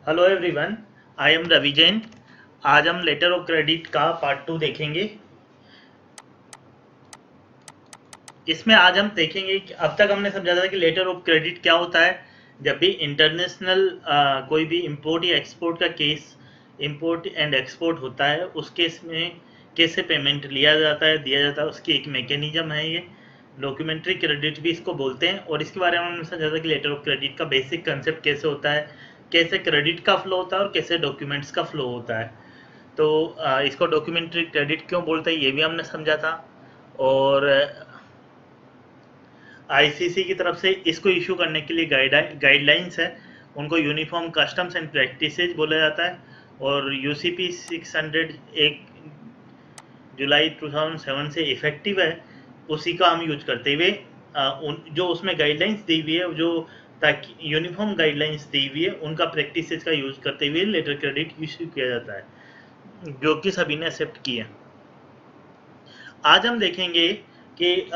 Hello everyone, I am Ravi Jain. आज हम letter of credit का पार्ट 2 देखेंगे। इसमें आज हम देखेंगे कि अब तक हमने समझा था कि लेटर ऑफ क्रेडिट क्या होता है। जब भी इंटरनेशनल कोई भी इंपोर्ट या एक्सपोर्ट का केस, इंपोर्ट एंड एक्सपोर्ट होता है, उस केस में कैसे पेमेंट लिया जाता है, दिया जाता है, उसकी एक मैकेनिज्म है ये। डॉक्यूमेंट्री क्रेडिट भी इसको बोलते हैं, और इसके बारे में हमने समझा था कि लेटर ऑफ क्रेडिट का बेसिक कंसेप्ट कैसे होता है, कैसे क्रेडिट का फ्लो होता है और कैसे डॉक्यूमेंट्स का फ्लो होता है। तो इसको डॉक्यूमेंट्री क्रेडिट क्यों बोलते हैं ये भी हमने समझा था। और आईसीसी की तरफ से इसको इशू करने के लिए गाइडलाइंस है, उनको यूनिफॉर्म कस्टम्स एंड प्रैक्टिसेज बोला जाता है। और यूसीपी 600 एक जुलाई 2007 से इफेक्टिव है, उसी का हम यूज करते हुए जो उसमें गाइडलाइंस दी हुई है, जो ताकि यूनिफॉर्म गाइडलाइंस दी हुई है, उनका प्रैक्टिसेज का यूज करते हुए लेटर क्रेडिट इशू किया जाता है, जो कि सभी ने एक्सेप्ट किया। आज हम देखेंगे कि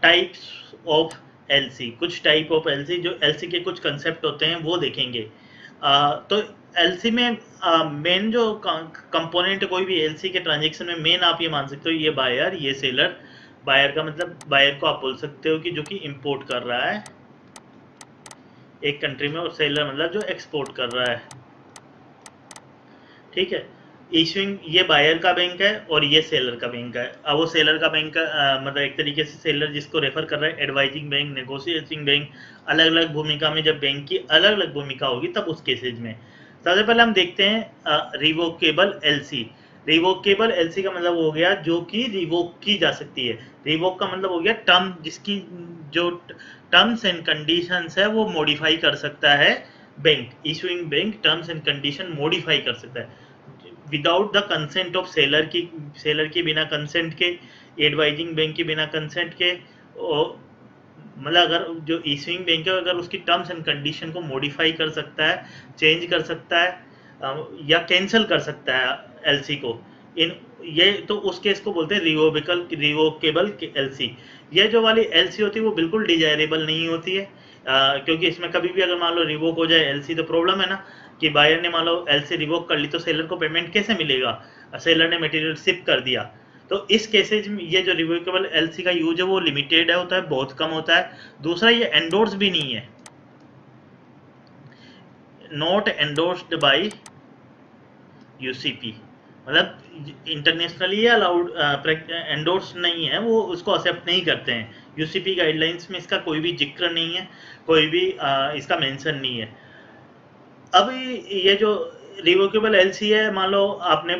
टाइप्स ऑफ एलसी, कुछ टाइप ऑफ एलसी, जो एलसी के कुछ कंसेप्ट होते हैं वो देखेंगे। तो एलसी में मेन जो कंपोनेंट कोई भी एलसी के ट्रांजेक्शन में मेन आप ये मान सकते हो, ये बायर, ये सेलर। बायर का मतलब, बायर को आप बोल सकते हो कि जो कि इंपोर्ट कर रहा है एक कंट्री में, और सेलर मतलब जो एक्सपोर्ट कर रहा है। ठीक है। इशूइंग ये बायर का बैंक है और ये सेलर का बैंक है। अब वो सेलर का बैंक का मतलब एक तरीके से सेलर जिसको रेफर कर रहा है, एडवाइजिंग बैंक, नेगोशिएटिंग बैंक, अलग अलग भूमिका में, जब बैंक की अलग अलग भूमिका होगी तब उस केसेज में। सबसे पहले हम देखते हैं रिवोकेबल एलसी। रिवोकेबल एलसी का मतलब हो गया जो कि रिवोक की जा सकती है। रिवोक का मतलब हो गया टर्म, जिसकी जो टर्म्स एंड कंडीशंस है वो मॉडिफाई कर सकता है bank. Issuing bank terms and condition modify कर सकता है without the consent of seller की, सेलर के बिना कंसेंट के, एडवाइजिंग बैंक के बिना कंसेंट के। मतलब अगर जो इशूइंग बैंक है अगर उसकी टर्म्स एंड कंडीशन को मॉडिफाई कर सकता है, चेंज कर सकता है, या कैंसिल कर सकता है एलसी को, इन ये तो उस केस को बोलते हैं रिवोकेबल एलसी। ये जो वाली एलसी होती है वो बिल्कुल डिजायरेबल नहीं होती है, क्योंकि इसमें कभी भी अगर मान लो रिवोक हो जाए एलसी तो प्रॉब्लम है ना, कि बायर ने मान लो एलसी रिवोक कर ली तो सेलर को पेमेंट कैसे मिलेगा, सेलर ने मटेरियल शिप कर दिया। तो इस केसेज में ये जो रिवोकेबल एलसी का यूज है वो लिमिटेड है, होता है, बहुत कम होता है। दूसरा ये एंडोर्स भी नहीं है, नॉट एंडोर्स्ड बाय यूसीपी, मतलब इंटरनेशनली अलाउड, एंडोर्स नहीं है, वो उसको एक्सेप्ट नहीं करते हैं। यूसीपी गाइडलाइंस में इसका कोई भी जिक्र नहीं है, कोई भी इसका मेंशन नहीं है। अब ये जो रिवोकेबल एलसी है, मान लो आपने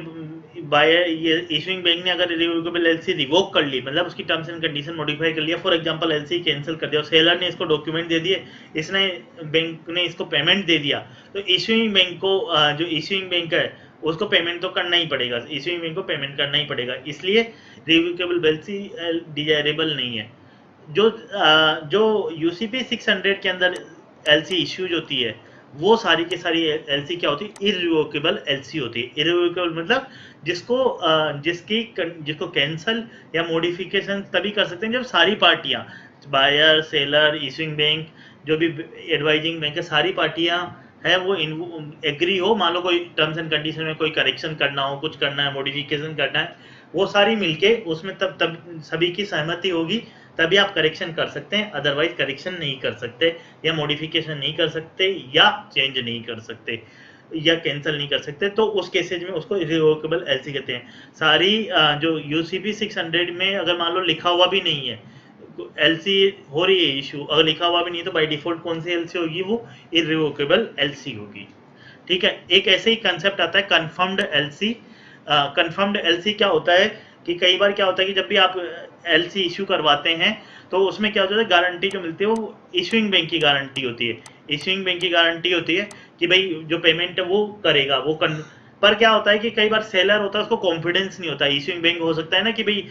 बाय ये इशूइंग बैंक ने अगर रिवोकेबल एलसी रिवोक कर ली, मतलब उसकी टर्म्स एंड कंडीशन मॉडिफाई कर लिया, फॉर एग्जांपल एलसी कैंसिल कर दिया और सेलर ने इसको डॉक्यूमेंट दे दिए, इसने बैंक ने इसको पेमेंट दे दिया, तो इशूइंग बैंक को जो इशूइंग बैंक है उसको पेमेंट तो करना ही पड़ेगा, इशूइंग बैंक को पेमेंट करना ही पड़ेगा, इसलिए रिवोकेबल एलसी डिजायरेबल नहीं है। जो यूसीपी 600 के अंदर एलसी इश्यूज होती है, वो सारी की सारी एलसी क्या होती है, इरिवोकेबल एलसी होती है। इरिवोकेबल मतलब जिसको कैंसल या मॉडिफिकेशन तभी कर सकते हैं जब सारी पार्टियां, बायर, सेलर, इशूइंग बैंक, जो भी एडवाइजिंग बैंक है, सारी पार्टियां है वो एग्री हो। मान लो कोई टर्म्स एंड कंडीशन में कोई करेक्शन करना हो, कुछ करना है, मॉडिफिकेशन करना है, वो सारी मिलके उसमें तब तब सभी की सहमति होगी, तभी आप करेक्शन कर सकते हैं, अदरवाइज करेक्शन नहीं कर सकते, या मॉडिफिकेशन नहीं कर सकते, या चेंज नहीं कर सकते, या कैंसिल नहीं कर सकते। तो उस केसेज में उसको इरिवोकेबल एलसी कहते हैं। सारी जो यूसीपी 600 में अगर मान लो लिखा हुआ भी नहीं है, एलसी हो रही है इशू, अगर लिखा हुआ भी नहीं है तो बाय डिफॉल्ट कौन सी एलसी होगी, वो इरिवोकेबल एलसी होगी। ठीक है। एक ऐसे ही कंसेप्ट आता है कन्फर्म्ड एलसी। कन्फर्म्ड एलसी क्या होता है कि कई बार क्या होता है कि जब भी आप एलसी इशू करवाते हैं तो उसमें क्या होता है, गारंटी जो मिलती है वो इशूइंग बैंक की गारंटी होती है। इशूइंग बैंक की गारंटी होती है कि भाई जो पेमेंट है वो करेगा, पर क्या होता है कि कई बार सेलर होता है उसको कॉन्फिडेंस नहीं होता। इशूइंग बैंक हो सकता है ना कि भाई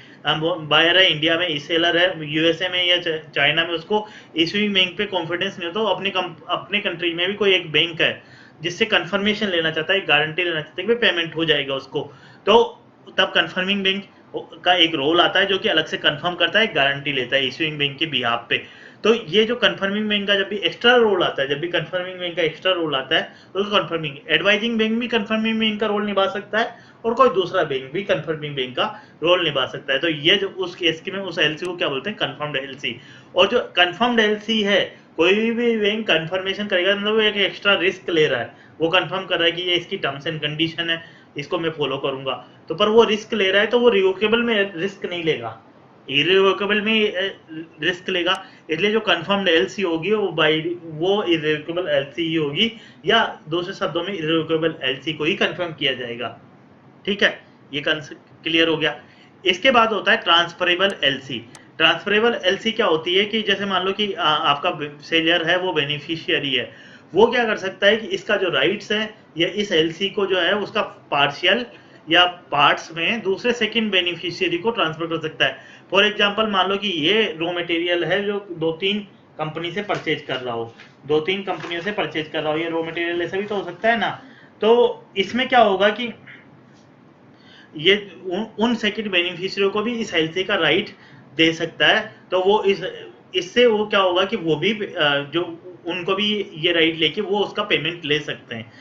बायर है इंडिया में, सेलर है यूएसए में या चाइना में, उसको इशूइंग बैंक पे कॉन्फिडेंस नहीं होता, वो अपने कंट्री में भी कोई एक बैंक है जिससे कंफर्मेशन लेना चाहता है, गारंटी लेना चाहता है कि पेमेंट हो जाएगा उसको, तो तब कंफर्मिंग बैंक का एक रोल आता है जो कि अलग से कंफर्म करता है, गारंटी लेता है इशूइंग बैंक के बिहाफ पे। तो ये जो कंफर्मिंग बैंक का जब भी एक्स्ट्रा रोल आता है, जब भी कंफर्मिंग बैंक का एक्स्ट्रा रोल आता है तो कंफर्मिंग एडवाइजिंग बैंक भी कंफर्मिंग बैंक का रोल निभा सकता है और कोई दूसरा बैंक भी कंफर्मिंग बैंक का रोल निभा सकता है। तो ये जो उस केस में उस एलसी को क्या बोलते हैं, कंफर्म्ड एलसी। और जो कंफर्म्ड एलसी है, कोई भी बैंक कंफर्मेशन करेगा मतलब वो एक एक्स्ट्रा रिस्क ले रहा है, वो कंफर्म कर रहा है कि ये इसकी टर्म्स एंड कंडीशन है, इसको मैं फॉलो करूंगा। तो पर वो रिस्क ले रहा है तो वो रिवोकेबल में रिस्क नहीं लेगा, इरिवोकेबल में रिस्क लेगा। इसलिए जो कंफर्म्ड एलसी होगी वो इरिवोकेबल एलसी ही होगी, या दूसरे शब्दों में इरिवोकेबल एलसी को ही कंफर्म किया जाएगा। ठीक है, ये कंसेप्ट क्लियर हो गया। इसके बाद होता है ट्रांसफरेबल एलसी। ट्रांसफरेबल एलसी क्या होती है कि जैसे मान लो कि आपका सेलर है, वो बेनिफिशियरी है, वो क्या कर सकता है कि इसका जो राइट्स है या इस एलसी को जो है उसका पार्शियल या पार्ट्स में दूसरे सेकंड बेनिफिशियरी को ट्रांसफर कर सकता है। फॉर एग्जांपल मान लो कि ये रॉ मटेरियल है जो 2-3 कंपनी से परचेज कर रहा हो, 2-3 कंपनियों से परचेज कर रहा हो, ये रॉ मटेरियल ऐसा भी तो हो सकता है ना। तो इसमें क्या होगा कि ये उन सेकंड बेनिफिशियरी को भी इस एलसी का राइट दे सकता है। तो वो इससे वो क्या होगा कि वो भी जो उनको भी ये राइट लेके वो उसका पेमेंट ले सकते हैं।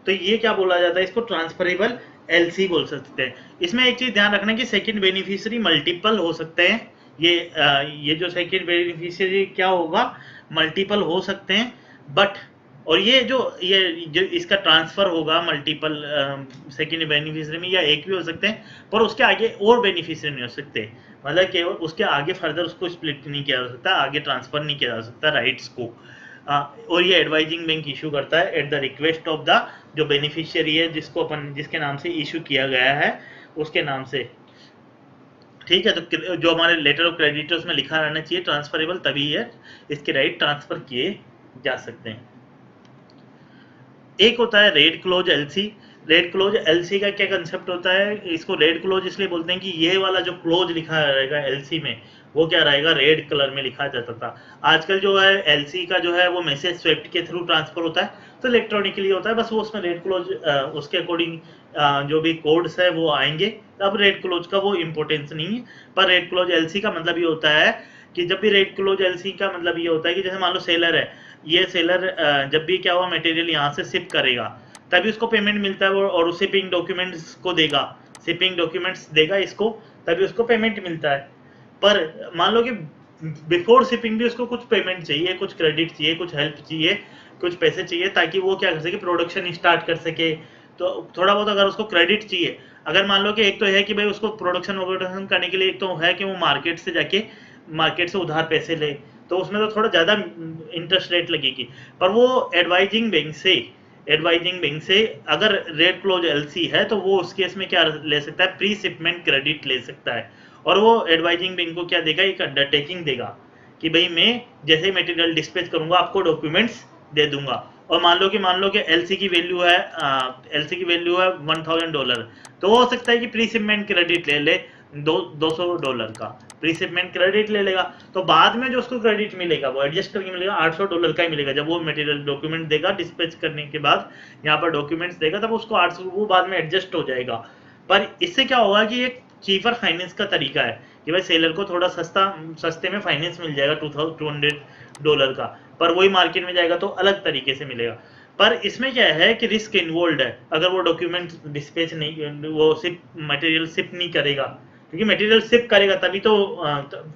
तो ये क्या बोला जाता है, इसको ट्रांसफरेबल एलसी बोल सकते हैं। इसमें एक चीज ध्यान रखना कि सेकंड बेनिफिशियरी मल्टीपल हो सकते हैं। ये जो सेकंड बेनिफिशियरी क्या होगा, मल्टीपल हो सकते हैं। बट और ये जो इसका ट्रांसफर होगा मल्टीपल सेकंड बेनिफिशियरी में, या एक भी हो सकते हैं, पर उसके आगे और बेनिफिशियरी नहीं हो सकते। मतलब केवल उसके आगे फर्दर उसको स्प्लिट नहीं किया जा सकता, आगे ट्रांसफर नहीं किया जा सकता राइट्स को। और ये एडवाइजिंग बैंक इशू करता है at the request of the जो बेनिफिशियरी है, जिसके नाम से इशू किया गया है उसके नाम से। ठीक है, तो जो हमारे लेटर ऑफ क्रेडिटर्स में लिखा रहना चाहिए ट्रांसफरेबल, तभी है इसके राइट ट्रांसफर किए जा सकते हैं। एक होता है red clause LC. Red clause LC का क्या कंसेप्ट होता है, इसको रेड क्लोज इसलिए बोलते हैं कि ये वाला जो क्लोज लिखा रहेगा एलसी में वो क्या रहेगा, रेड कलर में लिखा जाता था। आजकल जो है एलसी का जो है वो मैसेज स्विफ्ट के थ्रू ट्रांसफर होता है, तो इलेक्ट्रॉनिकली होता है, बस वो उसमें रेड क्लोज उसके अकॉर्डिंग जो भी कोड्स है वो आएंगे। अब रेड क्लोज का वो इम्पोर्टेंस नहीं है, पर रेड क्लोज एलसी का मतलब ये होता है कि जब भी रेड क्लोज एलसी का मतलब ये होता है कि जैसे मान लो सेलर है, ये सेलर जब भी क्या हुआ मटेरियल यहाँ से शिप करेगा तभी उसको पेमेंट मिलता है, वो और शिपिंग डॉक्यूमेंट्स को देगा, शिपिंग डॉक्यूमेंट्स देगा इसको, तभी उसको पेमेंट मिलता है। पर मान लो कि बिफोर शिपिंग भी उसको कुछ पेमेंट चाहिए, कुछ क्रेडिट चाहिए, कुछ हेल्प चाहिए, कुछ पैसे चाहिए, ताकि वो क्या कर सके, प्रोडक्शन स्टार्ट कर सके। तो थोड़ा बहुत अगर उसको क्रेडिट चाहिए, अगर मान लो कि एक तो है कि भाई उसको प्रोडक्शन करने के लिए एक तो है कि वो मार्केट से उधार पैसे ले, तो उसमें तो थोड़ा ज़्यादा इंटरेस्ट रेट लगेगी। पर वो एडवाइजिंग बैंक से अगर रेड क्लोज एलसी है तो वो उस केस में क्या ले सकता है, प्री शिपमेंट क्रेडिट ले सकता है। और वो एडवाइजिंग बैंक को क्या देगा, एक अंडरटेकिंग देगा कि भाई मैं जैसे ही मटेरियल डिस्पैच करूंगा आपको डॉक्यूमेंट्स दे दूंगा। और मान लो कि एलसी की वैल्यू है $1000, तो वो हो सकता है कि प्री शिपमेंट क्रेडिट ले ले $200 का प्री शिपमेंट क्रेडिट ले लेगा। तो बाद में जो उसको क्रेडिट मिलेगा वो एडजस्ट करके मिलेगा, $800 का ही मिलेगा। जब वो मटेरियल डॉक्यूमेंट देगा डिस्पैच करने के बाद, यहाँ पर डॉक्यूमेंट्स देगा, तब उसको 800 वो बाद में एडजस्ट हो जाएगा। पर इससे क्या होगा कि एक चीपर फाइनेंस का तरीका है कि भाई सेलर को थोड़ा सस्ते में फाइनेंस मिल जाएगा $200 का, पर वही मार्केट में जाएगा तो अलग तरीके से मिलेगा। पर इसमें क्या है कि रिस्क इन्वॉल्व है, अगर वो डॉक्यूमेंट डिस्पैच नहीं, वो मटेरियल शिप नहीं करेगा, क्योंकि मटेरियल शिप करेगा तभी तो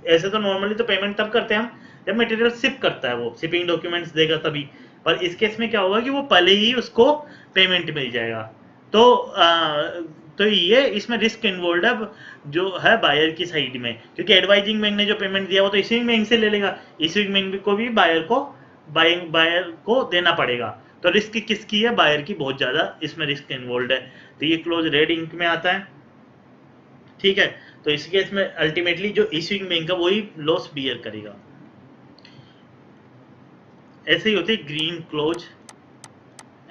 ऐसे तो नॉर्मली तो पेमेंट तब करते हैं हम जब मटेरियल शिप करता है, वो शिपिंग डॉक्यूमेंट्स देगा तभी। पर इस केस में क्या होगा कि वो पहले ही उसको पेमेंट मिल जाएगा। तो तो ये इसमें रिस्क इन्वॉल्व है जो है बायर की साइड में, क्योंकि एडवाइजिंग बैंक ने जो पेमेंट दिया वो तो इश्यूइंग बैंक से ले लेगा, इश्यूइंग बैंक को भी बायर को देना पड़ेगा। तो रिस्क किसकी है, बायर की बहुत ज्यादा इसमें रिस्क इन्वॉल्व है। तो ये क्लोज रेड इंक में आता है। ठीक है, तो इस केस में अल्टीमेटली जो इश्यूइंग बैंक है वही लॉस बियर करेगा। ऐसे ही होती है ग्रीन क्लोज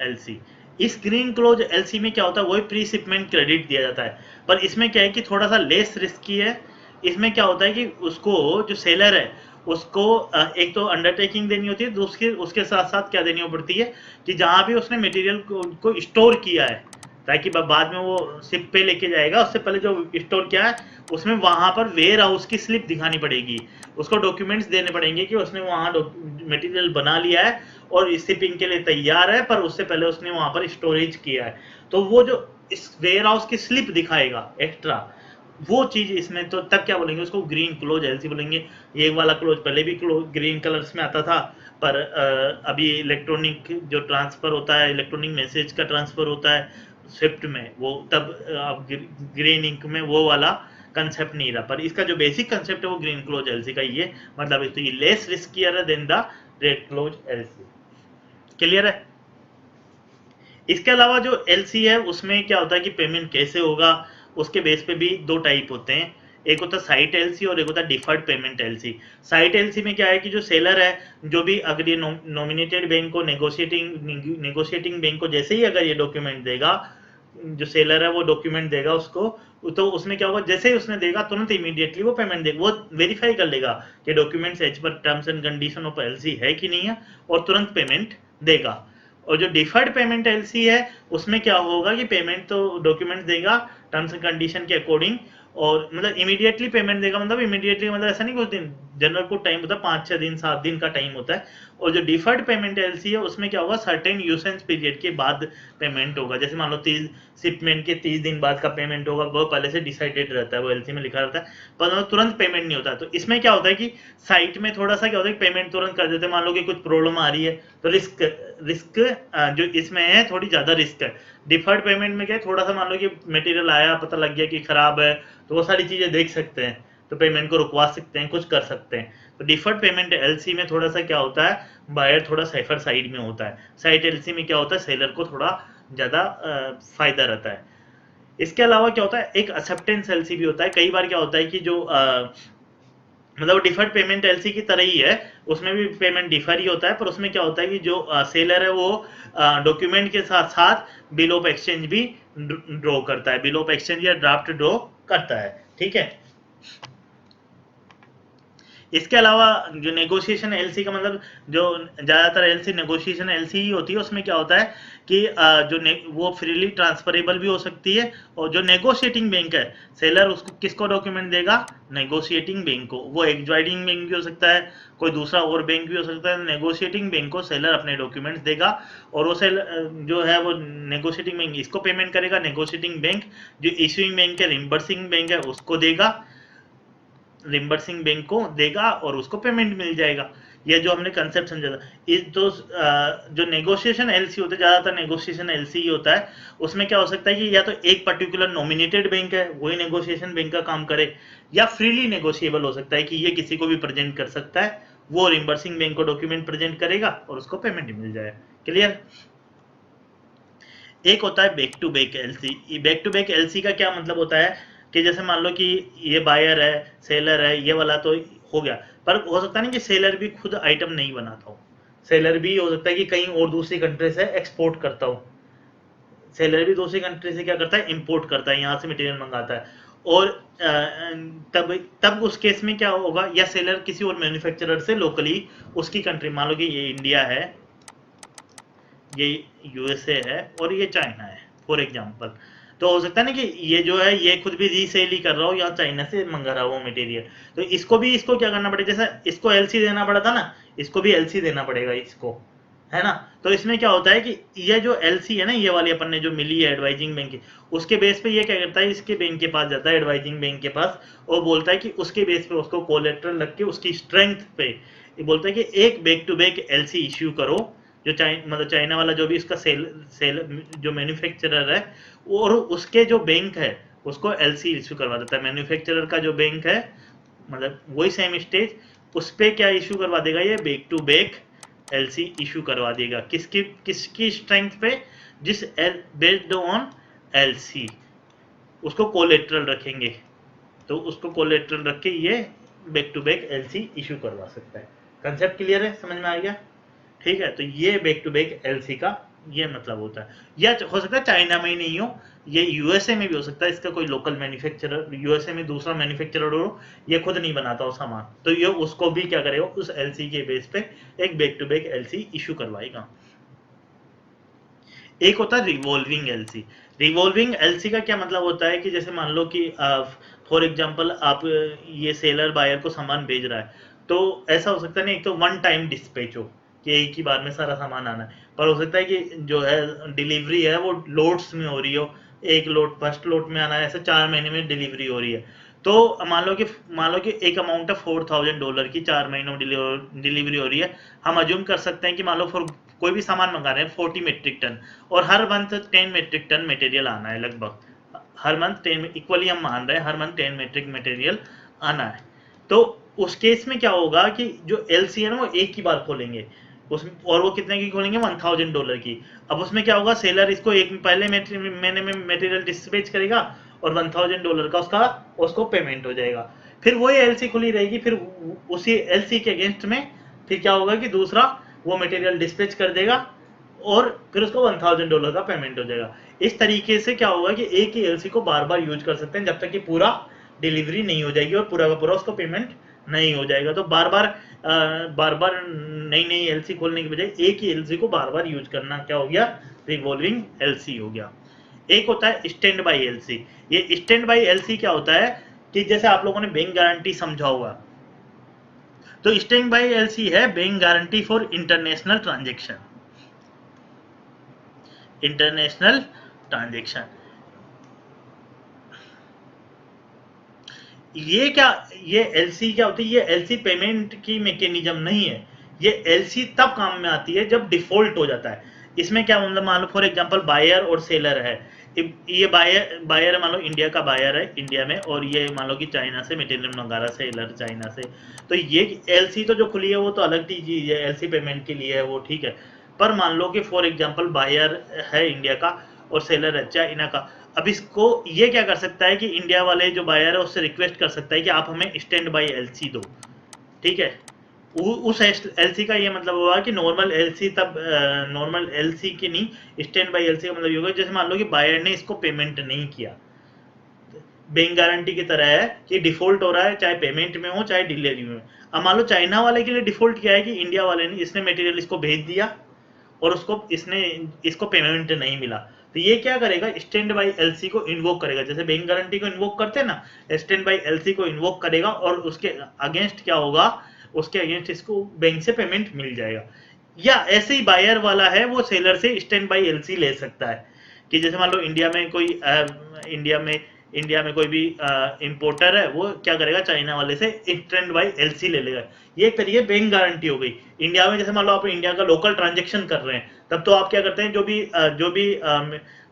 एलसी। इस ग्रीन क्लोज एलसी में क्या होता है, वही प्री शिपमेंट क्रेडिट दिया जाता है, पर इसमें क्या है कि थोड़ा सा लेस रिस्की है। इसमें क्या होता है कि उसको जो सेलर है उसको एक तो अंडरटेकिंग देनी होती है, दूसरी उसके साथ साथ क्या देनी पड़ती है कि जहां भी उसने मटेरियल को स्टोर किया है, ताकि बाद में वो शिप पे लेके जाएगा, उससे पहले जो स्टोर क्या है उसमें वहां पर वेयर हाउस की स्लिप दिखानी पड़ेगी, उसको डॉक्यूमेंट्स देने पड़ेंगे कि उसने वहां मटेरियल बना लिया है और शिपिंग के लिए तैयार है, पर उससे पहले उसने वहां पर स्टोरेज किया है। तो वो जो इस वेयर हाउस की स्लिप दिखाएगा एक्स्ट्रा, वो चीज इसमें, तो तब क्या बोलेंगे उसको, ग्रीन क्लोज एलसी बोलेंगे। ये वाला क्लोज पहले भी क्लोज ग्रीन कलर्स में आता था, पर अभी इलेक्ट्रॉनिक जो ट्रांसफर होता है, इलेक्ट्रॉनिक मैसेज का ट्रांसफर होता है स्विफ्ट में, वो तब अब ग्रीन इंक में वो वाला कंसेप्ट नहीं रहा, पर इसका जो बेसिक कंसेप्ट है वो ग्रीन क्लोज एलसी का ही है। मतलब तो ये लेस रिस्कियर है then the red clause LC. Clear है? इसके अलावा जो एलसी है उसमें क्या होता है कि पेमेंट कैसे होगा, उसके बेस पे भी दो टाइप होते हैं, एक होता है साइट एलसी और एक होता है deferred payment LC. Site LC में क्या है कि जो सेलर है, जो भी अगर ये नॉमिनेटेड बैंक को नेगोशिएटिंग बैंक को जैसे ही अगर ये डॉक्यूमेंट देगा, जो सेलर है वो डॉक्यूमेंट देगा उसको, तो उसमें क्या होगा, जैसे ही उसने देगा तुरंत इमीडिएटली वो पेमेंट देगा, वो वेरीफाई कर लेगा कि documents as per terms and condition of LC है कि नहीं है, और तुरंत पेमेंट देगा। और जो डिफर्ड पेमेंट एलसी है उसमें क्या होगा कि पेमेंट तो डॉक्यूमेंट देगा टर्म्स एंड कंडीशन के अकॉर्डिंग, और मतलब इमीडिएटली पेमेंट देगा, मतलब इमीडिएटली मतलब ऐसा नहीं कुछ दिन, जनरल को टाइम होता है 5-6 दिन 7 दिन का टाइम होता है। और जो डिफर्ड पेमेंट एलसी है उसमें क्या होगा, सर्टेन यूसेंस पीरियड के बाद पेमेंट होगा, जैसे मान लो 30 शिपमेंट के 30 दिन बाद का पेमेंट होगा, वो पहले से डिसाइडेड रहता है, वो एलसी में लिखा रहता है, पर तुरंत पेमेंट नहीं होता। तो इसमें क्या होता है कि साइट में थोड़ा सा क्या होता है, पेमेंट तुरंत कर देते हैं, मान लो कि कुछ प्रॉब्लम आ रही है तो रिस्क रिस्क जो इसमें है थोड़ी ज्यादा रिस्क है। डिफर्ड पेमेंट में क्या है, थोड़ा सा मान लो कि मटेरियल आया पता लग गया कि खराब है, तो वो सारी चीजें देख सकते हैं, तो पेमेंट को रुकवा सकते हैं, कुछ कर सकते हैं। तो डिफर्ड पेमेंट एलसी में थोड़ा सा क्या होता है, बायर थोड़ा सेफर साइड में होता है। साइट एलसी में क्या होता है, सेलर को थोड़ा ज्यादा फायदा रहता है। इसके अलावा क्या होता है, एक एक्सेप्टेंस एलसी भी होता है। कई बार क्या होता है कि जो मतलब डिफर्ड पेमेंट एलसी की तरह ही है, उसमें भी पेमेंट डिफर ही होता है, पर उसमें क्या होता है कि जो सेलर है वो डॉक्यूमेंट के साथ साथ बिल ऑफ एक्सचेंज भी ड्रॉ करता है, बिल ऑफ एक्सचेंज या ड्राफ्ट ड्रॉ करता है। ठीक है? इसके अलावा जो नेगोशिएशन एलसी का मतलब, जो ज़्यादातर एलसी नेगोशिएशन एलसी ही होती है, उसमें क्या होता है कि वो फ्रीली ट्रांसफरेबल भी हो सकती है, और जो नेगोशिएटिंग बैंक है, सेलर उसको किसको डॉक्यूमेंट देगा, नेगोशिएटिंग बैंक को। वो एडवाइजिंग बैंक भी हो सकता है, कोई दूसरा और बैंक भी हो सकता है, नेगोशिएटिंग बैंक को सेलर अपने डॉक्यूमेंट्स देगा, और वो जो है वो नेगोशिएटिंग बैंक इसको पेमेंट करेगा, नेगोशिएटिंग बैंक जो इश्यूइंग बैंक है, रिम्बर्सिंग बैंक है, उसको देगा, रिम्बर्सिंग बैंक को देगा, और उसको पेमेंट मिल जाएगा। ये जो हमने कंसेप्ट समझा था, इस दो जो नेगोशिएशन एलसी होते हैं, ज़्यादातर नेगोशिएशन एलसी ही होता है। उसमें क्या हो सकता है कि या तो एक पर्टिकुलर नॉमिनेटेड बैंक है वही नेगोशिएशन बैंक का काम करे, या फ्रीली नेगोशिएबल हो सकता है कि ये किसी को भी प्रेजेंट कर सकता है, वो रिम्बर्सिंग बैंक को डॉक्यूमेंट प्रेजेंट करेगा और उसको पेमेंट मिल जाएगा। क्लियर? एक होता है back to back LC. Back to back LC का क्या मतलब होता है कि जैसे मान लो कि ये बायर है, सेलर है, ये वाला तो हो गया, पर हो सकता है ना कि सेलर भी खुद आइटम नहीं बनाता हो, सेलर भी हो सकता है कि कहीं और दूसरी कंट्री से एक्सपोर्ट करता हो, सेलर भी दूसरी कंट्री से क्या करता है, इंपोर्ट करता है, यहाँ से मटेरियल मंगाता है, और तब तब उस केस में क्या होगा, या सेलर किसी और मैन्युफैक्चरर से लोकली उसकी कंट्री, मान लो कि ये इंडिया है, ये यूएसए है और ये चाइना है फॉर एग्जांपल, तो हो सकता है ना कि ये जो है ये खुद भी रीसेल ही कर रहा हो या चाइना से मंगा रहा हो मटेरियल, तो इसको क्या करना पड़ेगा, जैसे इसको एलसी देना पड़ा था ना, इसको भी एलसी देना पड़ेगा इसको, है ना? तो इसमें क्या होता है कि ये जो एलसी है ना, ये वाली अपन ने जो मिली है एडवाइजिंग बैंक की, उसके बेस पे ये क्या करता है, इसके बैंक के पास जाता है, एडवाइजिंग बैंक के पास, और बोलता है कि उसके बेस पे उसको कोलेट्रल रख के उसकी स्ट्रेंथ पे ये बोलता है कि एक back to back LC issue करो, जो मतलब चाइना वाला जो भी इसका सेल सेल जो मैन्युफैक्चरर है, और उसके जो बैंक है उसको एलसी इशू करवा देता है। मैन्युफैक्चरर का जो बैंक है, मतलब वही सेम स्टेज, उस पे क्या इशू करवा देगा, ये back to back LC issue करवा देगा। किसकी किसकी स्ट्रेंथ पे, जिस बेस्ड ऑन एलसी, उसको कोलेट्रल रखेंगे, तो उसको कोलेट्रल रख के ये back to back LC issue करवा सकता है। कंसेप्ट क्लियर है? समझ में आ गया? ठीक है, तो ये बैक टू बैक एलसी का ये मतलब होता है। या हो सकता है चाइना में ही नहीं हो, ये यूएसए में भी हो सकता है, इसका कोई लोकल मैन्युफैक्चरर यूएसए में दूसरा मैन्युफैक्चरर हो, ये खुद नहीं बनाता हो सामान, तो ये उसको भी क्या करेगा, उस एलसी के बेस पे एक back to back LC issue करवाएगा। एक होता है रिवॉल्विंग एलसी। रिवॉल्विंग एलसी का क्या मतलब होता है कि जैसे मान लो कि फॉर एग्जांपल आप ये सेलर बायर को सामान भेज रहा है, तो ऐसा हो सकता है ना, एक तो वन टाइम डिस्पैच हो कि एक ही बार में सारा सामान आना है, पर हो सकता है कि जो है डिलीवरी है वो लोड्स में हो रही हो, एक लोड फर्स्ट लोड में आना है, ऐसे 4 महीने में डिलीवरी हो रही है। तो मान लो कि एक अमाउंट है $4,000 की, 4 महीनों में डिलीवरी हो रही है। हम अज्यूम कर सकते हैं कि मान लो फॉर कोई भी सामान मंगा रहे हैं 40 मेट्रिक टन, और हर मंथ 10 मेट्रिक टन मटेरियल आना है लगभग, हर मंथ 10 इक्वली हम मान रहे हैं, हर मंथ 10 मेट्रिक मटेरियल आना है। तो उस केस में क्या होगा कि जो एलसी है ना वो एक ही बार खोलेंगे उसमें, और वो कितने की खोलेंगे, $1,000 की। अब उसमें क्या होगा, सेलर इसको एक पहले महीने में मटेरियल डिस्पैच करेगा, और $1,000 का उसको पेमेंट हो जाएगा। फिर वही एलसी खुली रहेगी, फिर उसी एलसी के अगेंस्ट में फिर क्या होगा कि दूसरा वो मटेरियल डिस्पैच कर देगा, और फिर उसको $1,000 का पेमेंट हो जाएगा। इस तरीके से क्या होगा कि एक ही एलसी को बार बार यूज कर सकते हैं जब तक कि पूरा डिलीवरी नहीं हो जाएगी और पूरा का पूरा उसको पेमेंट नहीं हो जाएगा। तो बार बार नई नई एलसी खोलने की बजाय एक ही एलसी को बार बार यूज करना क्या हो गया, रिवॉल्विंग एलसी हो गया। एक होता है स्टैंड बाई एलसी। ये स्टैंड बाई एलसी क्या होता है कि जैसे आप लोगों ने बैंक गारंटी समझा होगा, तो स्टैंड बाई एलसी है bank guarantee for international transaction. International transaction, ये क्या, ये एलसी क्या होती है, ये एलसी पेमेंट की मैकेनिज्म नहीं है। ये एलसी तब काम में आती है जब डिफॉल्ट हो जाता है। इसमें क्या मतलब, मान लो फॉर एग्जांपल बायर और सेलर है। ये बायर बायर मान लो इंडिया का बायर है इंडिया में, और ये मान लो कि चाइना से मटेरियल मंगा रहा है सेलर चाइना से। तो ये एलसी तो जो खुली है वो तो अलग चीज है, एलसी पेमेंट के लिए है वो, ठीक है। पर मान लो कि फॉर एग्जांपल बायर है इंडिया का और सेलर है चाइना का। अब इसको ये क्या कर सकता है कि इंडिया वाले जो बायर है उससे रिक्वेस्ट कर सकता है कि आप हमें स्टैंड बाई एलसी दो, ठीक है। उस एलसी का ये मतलब होगा कि नॉर्मल एलसी, तब नॉर्मल एलसी की नहीं, स्टैंड बाई एलसी का मतलब ये होगा जैसे मान लो कि बायर ने इसको पेमेंट नहीं किया, बैंक गारंटी की तरह है कि डिफॉल्ट हो रहा है, चाहे पेमेंट में हो चाहे डिलीवरी में। अब मान लो चाइना वाले के लिए डिफॉल्ट किया है कि इंडिया वाले ने, इसने मटेरियल इसको भेज दिया और इसको पेमेंट नहीं मिला, तो ये क्या करेगा, स्टैंड बाई एलसी को इन्वोक करेगा, जैसे बैंक गारंटी को इन्वोक करते हैं ना, स्टैंड बाई एलसी को इन्वोक करेगा, और उसके अगेंस्ट क्या होगा, उसके अगेंस्ट इसको बैंक से पेमेंट मिल जाएगा। या ऐसे ही बायर वाला है वो सेलर से स्टैंड बाई एलसी ले सकता है, कि जैसे मान लो इंडिया में इंडिया में कोई भी इंपोर्टर है, वो क्या करेगा, चाइना वाले से स्टैंड बाई एलसी ले लेगा। ये एक तरीके बैंक गारंटी हो गई। इंडिया में जैसे मान लो आप इंडिया का लोकल ट्रांजेक्शन कर रहे हैं, तब तो आप क्या करते हैं,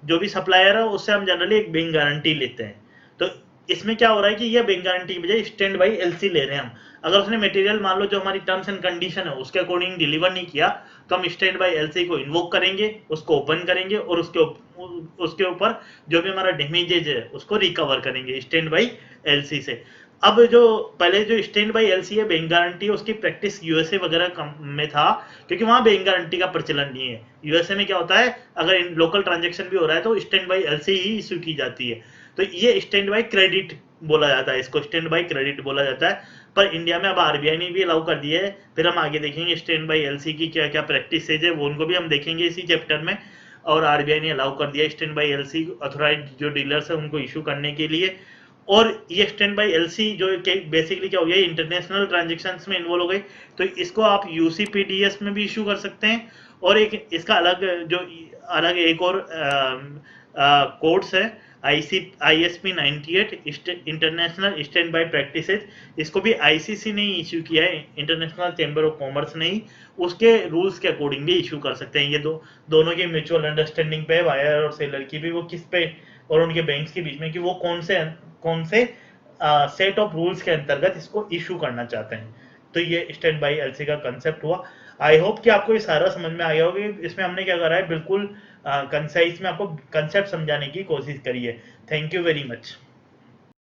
जो भी सप्लायर है उससे हम जनरली एक बैंक गारंटी लेते हैं। तो इसमें क्या हो रहा है कि ये बैंक गारंटी की बजाय स्टैंड बाई एलसी ले रहे हैं हम। अगर उसने मटेरियल मान लो जो हमारी टर्म्स एंड कंडीशन है उसके अकॉर्डिंग डिलीवर नहीं किया, तो हम स्टैंड बाई एलसी को इन्वोक करेंगे, उसको ओपन करेंगे, और उसके ऊपर जो भी हमारा डैमेजेज है उसको रिकवर करेंगे स्टैंड बाई एलसी से। अब जो पहले जो स्टैंड बाई एलसी है बैंक गारंटी, उसकी प्रैक्टिस यूएसए वगैरह में था, क्योंकि वहां बैंक गारंटी का प्रचलन नहीं है। यूएसए में क्या होता है, अगर लोकल ट्रांजेक्शन भी हो रहा है तो stand by LC he issue की जाती है। तो ये स्टैंड बाई क्रेडिट बोला जाता है, इसको स्टैंड बाई क्रेडिट बोला जाता है। पर इंडिया में अब आरबीआई ने भी अलाउ कर दिया है। फिर हम आगे देखेंगे स्टैंड बाई एलसी की क्या क्या प्रैक्टिस है, वो उनको भी हम देखेंगे इसी चैप्टर में। और आरबीआई ने अलाउ कर दिया स्टैंड बाई एलसी अथोराइज जो डीलर्स है उनको इशू करने के लिए। और ये स्टैंड बाई एलसी जो बेसिकली क्या हो गया, इंटरनेशनल ट्रांजेक्शन में इन्वॉल्व हो गई, तो इसको आप यूसीपीडीएस में भी इशू कर सकते हैं। और एक इसका अलग एक और कोड्स है, ISP 98 international stand by practices. इसको भी आईसीसी ने इशू किया है, इंटरनेशनल चैम्बर ऑफ कॉमर्स ने ही उसके रूल्स के अकॉर्डिंग भी इशू कर सकते हैं। ये दोनों की म्यूचुअल अंडरस्टैंडिंग पे, बायर और सेलर की भी, वो किस पे और उनके बैंक्स के बीच में, कि वो कौन से सेट ऑफ रूल्स के अंतर्गत इसको इशू करना चाहते हैं। तो ये स्टैंड बाई एलसी का कंसेप्ट हुआ। आई होप कि आपको ये सारा समझ में आ गया होगा। इसमें हमने क्या करा है, बिल्कुल कंसाइज में आपको कंसेप्ट समझाने की कोशिश करी है। Thank you very much.